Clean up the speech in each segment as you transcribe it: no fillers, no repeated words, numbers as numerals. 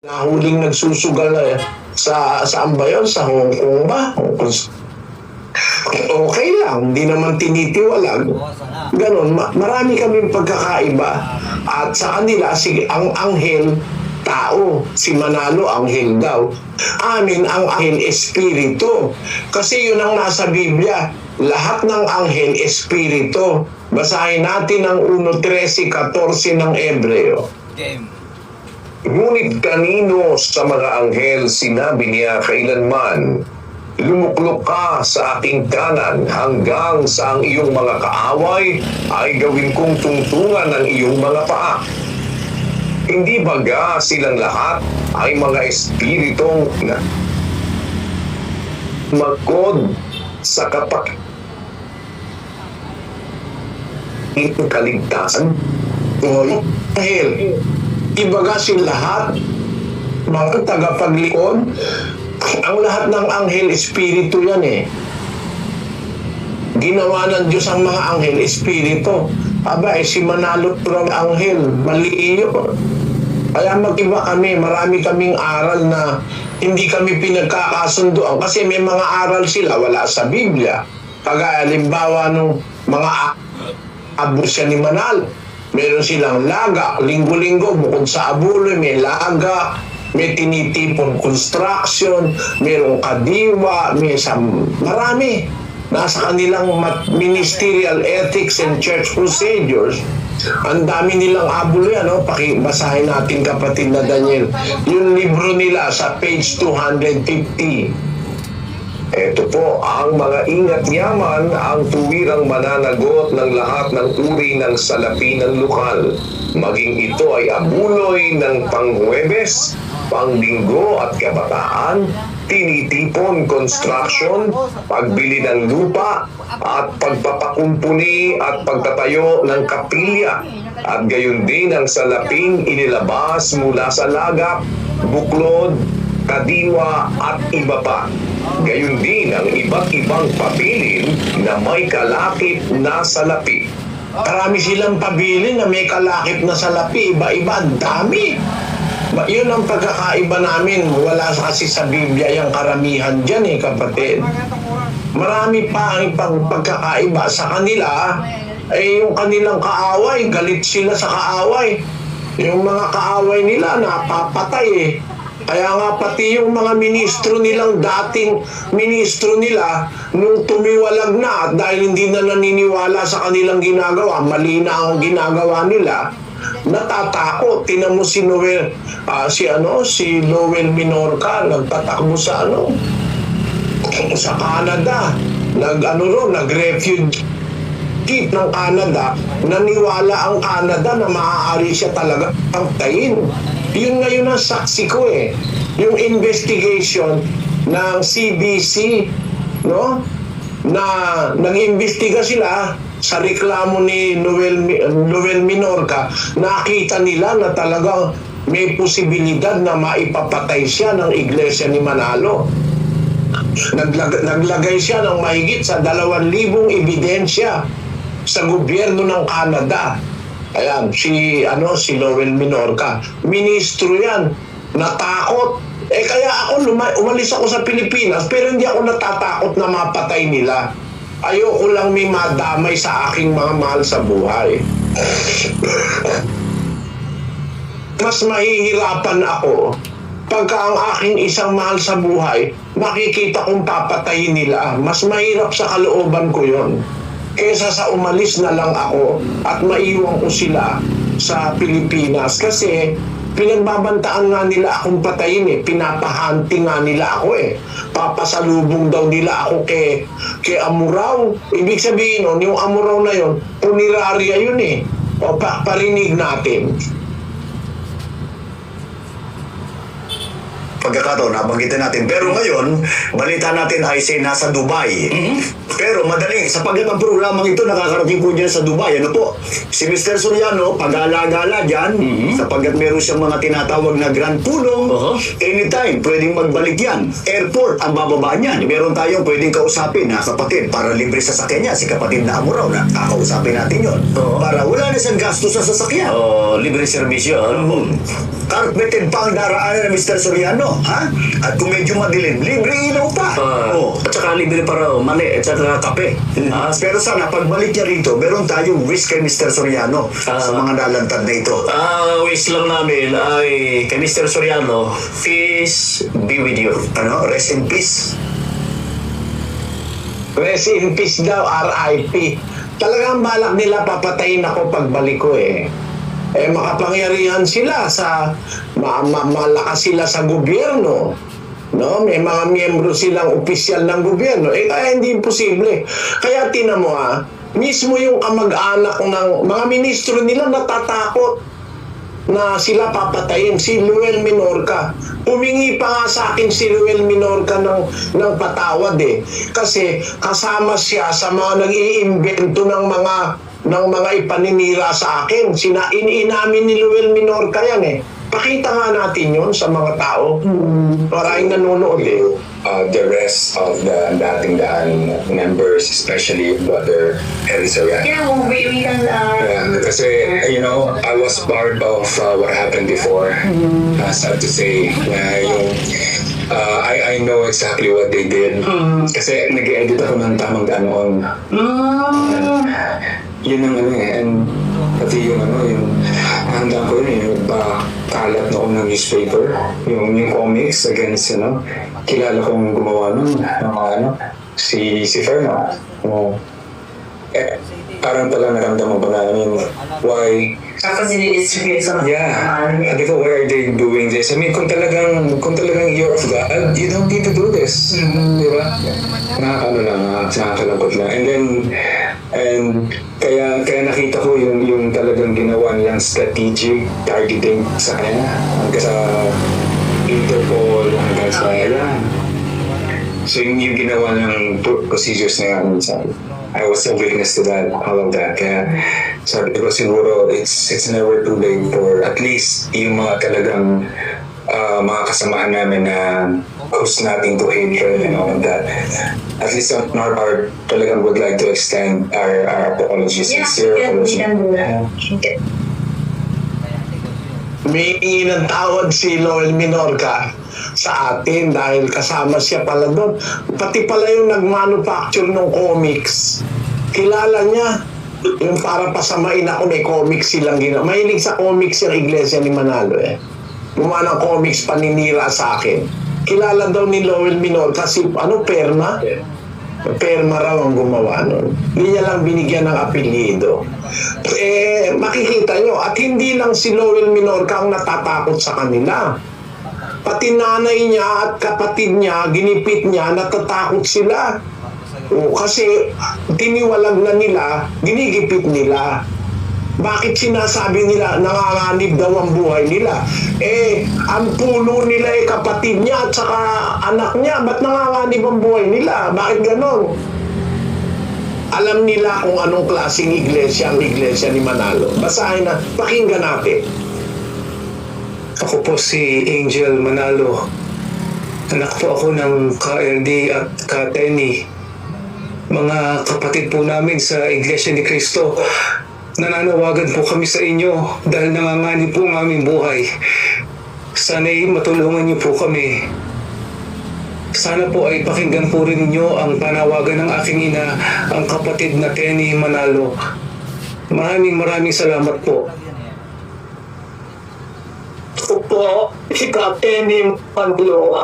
Nahuling nagsusugal na saan ba yun? Sa Hong Kong ba? Okay lang, hindi naman tinitiwalag. Ganon, marami kaming pagkakaiba. At sa kanila, ang anghel, tao. Si Manalo, anghel daw. Amin, ang anghel, espiritu. Kasi yun ang nasa Biblia. Lahat ng anghel, espiritu. Basahin natin ang 1:13-14 ng Ebreo. Ngunit kanino sa mga anghel sinabi niya kailanman, lumuklok ka sa aking kanan hanggang sa ang iyong mga kaaway ay gawin kong tungtungan ng iyong mga paa. Hindi baga silang lahat ay mga espiritong na magkod sa kaligtasan o anghel. Ibaga sila lahat, mga tagapaglikod, ang lahat ng anghel, espiritu yan eh. Ginawa ng Diyos ang mga anghel, espiritu. Aba, si Manalo from anghel, mali yun. Kaya mag-iba kami, marami kaming aral na hindi kami pinagkakasunduan kasi may mga aral sila, wala sa Biblia. Kagaya, halimbawa nung mga abusya ni Manalo. Meron silang laga, linggo-linggo, bukod sa abuloy, may laga, may tinitipon construction, merong kadiwa, may marami. Nasa kanilang ministerial ethics and church procedures. Ang dami nilang abuloy, pakibasahin natin kapatid na Daniel. Yung libro nila sa page 250. Ito po ang mga ingat yaman, ang tuwirang mananagot ng lahat ng uri ng salapi ng lokal. Maging ito ay abuloy ng panghuwebes, panglinggo at kabataan, tinitipon, construction, pagbili ng lupa, at pagpapakumpuni at pagtatayo ng kapilya. At gayon din ang salaping inilabas mula sa lagap, buklod, kadiwa at iba pa. Gayon din ang iba't ibang pabilin na may kalakip na salapi. Marami silang pabilin na may kalakip na salapi, iba-iba, dami. Yun ang pagkakaiba namin. Wala kasi sa Biblia yung karamihan dyan kapatid. Marami pa ang pagkakaiba sa kanila. Yung kanilang kaaway, galit sila sa kaaway. Yung mga kaaway nila napapatay Kaya nga pati yung mga ministro nilang dating ministro nila nung tumiwalag na at dahil hindi na naniniwala sa kanilang ginagawa, mali na ang ginagawa nila, natatakot. Tinan mo si Noel, si Lowell Minorca nagtatakbo sa sa Canada. Nag-refugee ng Canada, naniwala ang Canada na maaari siya talaga pagtayin. Yun ngayon ang saksi ko yung investigation ng CBC, no? Na nag-imbestiga sila sa reklamo ni Noel Minorca, nakita nila na talagang may posibilidad na maipapatay siya ng Iglesia ni Manalo. Naglagay siya ng mahigit sa 2,000 ebidensya sa gobyerno ng Canada. Ayan, si Lowell Minorca, ministro yan, natakot. Kaya ako umalis ako sa Pilipinas, pero hindi ako natatakot na mapatay nila. Ayoko lang may madamay sa aking mga mahal sa buhay. Mas mahihirapan ako pagka ang aking isang mahal sa buhay, makikita kong papatayin nila. Mas mahirap sa kalooban ko yon. Kesa sa umalis na lang ako at maiwan ko sila sa Pilipinas. Kasi pinagbabantaan nga nila akong patayin Pinapahunting nga nila ako Papasalubong daw nila ako kay Amuraw. Ibig sabihin yung Amuraw na yon, puniraria yun O parinig natin. pagkakataon, nabanggitin natin. Pero ngayon, balita natin ay say nasa Dubai. Pero madaling, sapagkat ang programang ito, nakakarating po dyan sa Dubai. Ano po? Si Mr. Soriano, pag-ala-gala dyan, sapagkat meron siyang mga tinatawag na grand pulong. Anytime, pwedeng magbalik yan. Airport, ang bababa niyan. Meron tayong pwedeng kausapin na kapatid para libre sa sasakyan niya. Si kapatid na Amuraw na kakausapin natin yon. Para wala na siyang gasto sa sasakyan. Libre servisyo. Carpeted pa ang daraanan ng Mr. Soriano, ha? At kung medyo madilim, libre ilaw pa. At saka libre pa raw, mali, at saka kape. Pero sana, pagbalik niya rito, meron tayong wish kay Mr. Soriano sa mga nalantad na ito. Wish lang namin ay kay Mr. Soriano, peace be with you. Ano? Rest in peace. Rest in peace daw, RIP. Talagang balak nila papatayin ako pagbalik ko eh. Makapangyarihan sila sa malakas sila sa gobyerno. No, may mga miyembro silang opisyal ng gobyerno. Kaya hindi imposible. Kaya tinan mo mismo yung kamag-anak ng mga ministro nila natatakot na sila papatayin. Si Luel Minorca. Humingi pa nga sa akin si Luel Minorca ng patawad eh. Kasi kasama siya sa mga nag-iimbento ng mga ipaninira sa akin. Inamin ni Luel Minorca yan eh. Pakita nga natin yun sa mga tao. Maraming nanonood eh. The rest of the Dating Daan members, especially Brother Henry Soriano. Yeah, we can... Yeah, kasi, you know, I was part of what happened before. Sad to say, na yung I know exactly what they did. Kasi nag-edit ako ng Tamang Daan noon. Yun ang ano eh, and pati yung handa ko yun, yung kalat na ako ng newspaper, yung comics against, kilala kong gumawa nun, si Ferno. Parang pala naramdaman ko na, why? Tapos nilidistribute sa Yeah, sabi ko, why are they doing this? I mean, kung talagang you're of God, you don't need to do this. Di ba? Nakakalangkot lang. And kaya nakita ko yung talagang ginawa nilang strategic targeting sa kanya. Hanggang sa Interpol, hanggang sa yan. So yung ginawa ng procedures na yan, I was a witness to that, all of that. Kaya sabi ko siguro, it's never too late for at least yung mga talagang mga kasamaan namin na cause nothing to hatred and all of that. At least on our part, talagang would like to extend our apologies, sincere apology. Humingi ng tawad si Luel Minorca sa atin dahil kasama siya pala doon. Pati pala yung nag-manufacture ng comics. Kilala niya. Yung para pasamain ako, may comics silang ginawa. Mahilig sa comics yung Iglesia ni Manalo eh. Gumawa ng comics paninira sa akin. Kilala daw ni Luel Minorca si Perma? Perma raw ang gumawa nun. Hindi niya lang binigyan ng apelyido. Makikita nyo, at hindi lang si Luel Minorca ang natatakot sa kanila. Pati nanay niya at kapatid niya, ginipit niya, natatakot sila. Kasi tiniwalag na nila, ginigipit nila. Bakit sinasabi nila nanganganib daw ang buhay nila? Ang puno nila kapatid niya at saka anak niya. Ba't nanganganib ang buhay nila? Bakit ganon? Alam nila kung anong klaseng iglesia ang iglesia ni Manalo. Basahin na, pakinggan natin. Ako po si Angel Manalo. Anak po ako ng KLD at Kateni. Mga kapatid po namin sa Iglesia ni Cristo. Nananawagan po kami sa inyo dahil nanganganib po ang aming buhay. Sana'y matulungan niyo po kami. Sana po ay pakinggan po rin ninyo ang panawagan ng aking ina, ang kapatid na Kenny Manalo. Maraming salamat po. Ako po, si Kapten Manalo.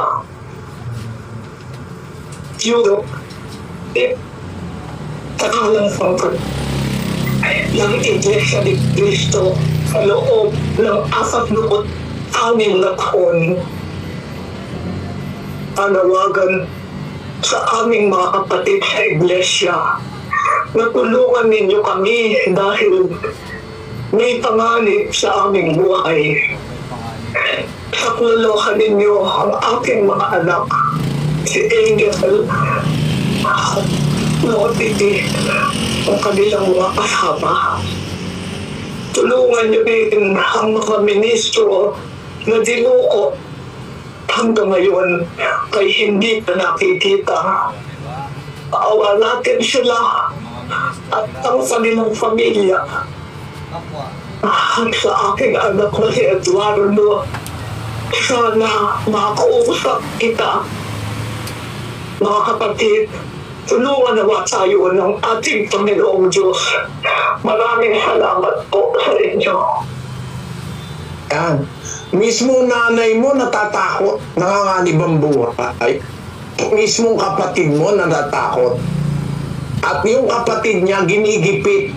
Europe. Takalang pangkat ng Iglesia ni Cristo sa loob ng 46 na taon. Panawagan sa aming mga kapatid sa Iglesia na tulungan ninyo kami dahil may panganib sa aming buhay. Paglolokan ninyo ang aking mga anak, si Angel, Titi, ang kanilang mga kasama. Tulungan niyo din ang mga ministro na dinuko hanggang ngayon ay hindi pa nakikita. Paawa natin sila at ang kanilang pamilya. At sa aking anak na si Eduardo, sana makausap kita. Mga kapatid, tulungan nawa tayo ng ating Panginoong Diyos. Maraming salamat po sa inyo. Yan. Mismo nanay mo natatakot, nanganganib ang buhay. Mismong kapatid mo natatakot. At yung kapatid niya ginigipit.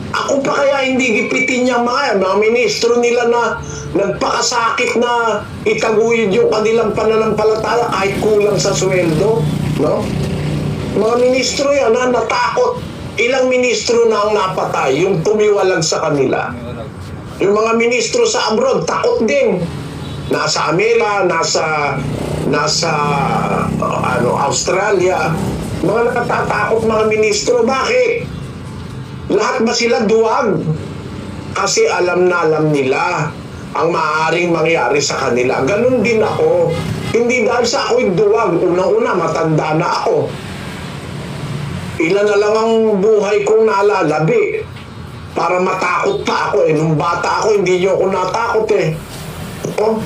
Ako pa kaya hindi gipitin niya mga ministro nila na nagpakasakit na itaguyod yung kanilang pananampalataya kahit kulang sa sweldo. No? Mga ministro yan na natakot. Ilang ministro na ang napatay, yung tumiwalag sa kanila. Yung mga ministro sa abroad, takot din. Nasa Amerika, nasa Australia. Mga nakatatakot mga ministro. Bakit? Lahat ba sila duwag? Kasi alam na alam nila ang maaaring mangyari sa kanila. Ganun din ako. Hindi dahil sa ako'y duwag. Unang-una, matanda na ako. Ilan na lang ang buhay kong nalalabi para matakot pa ako. Nung bata ako, hindi niyo ako natakot . Oh,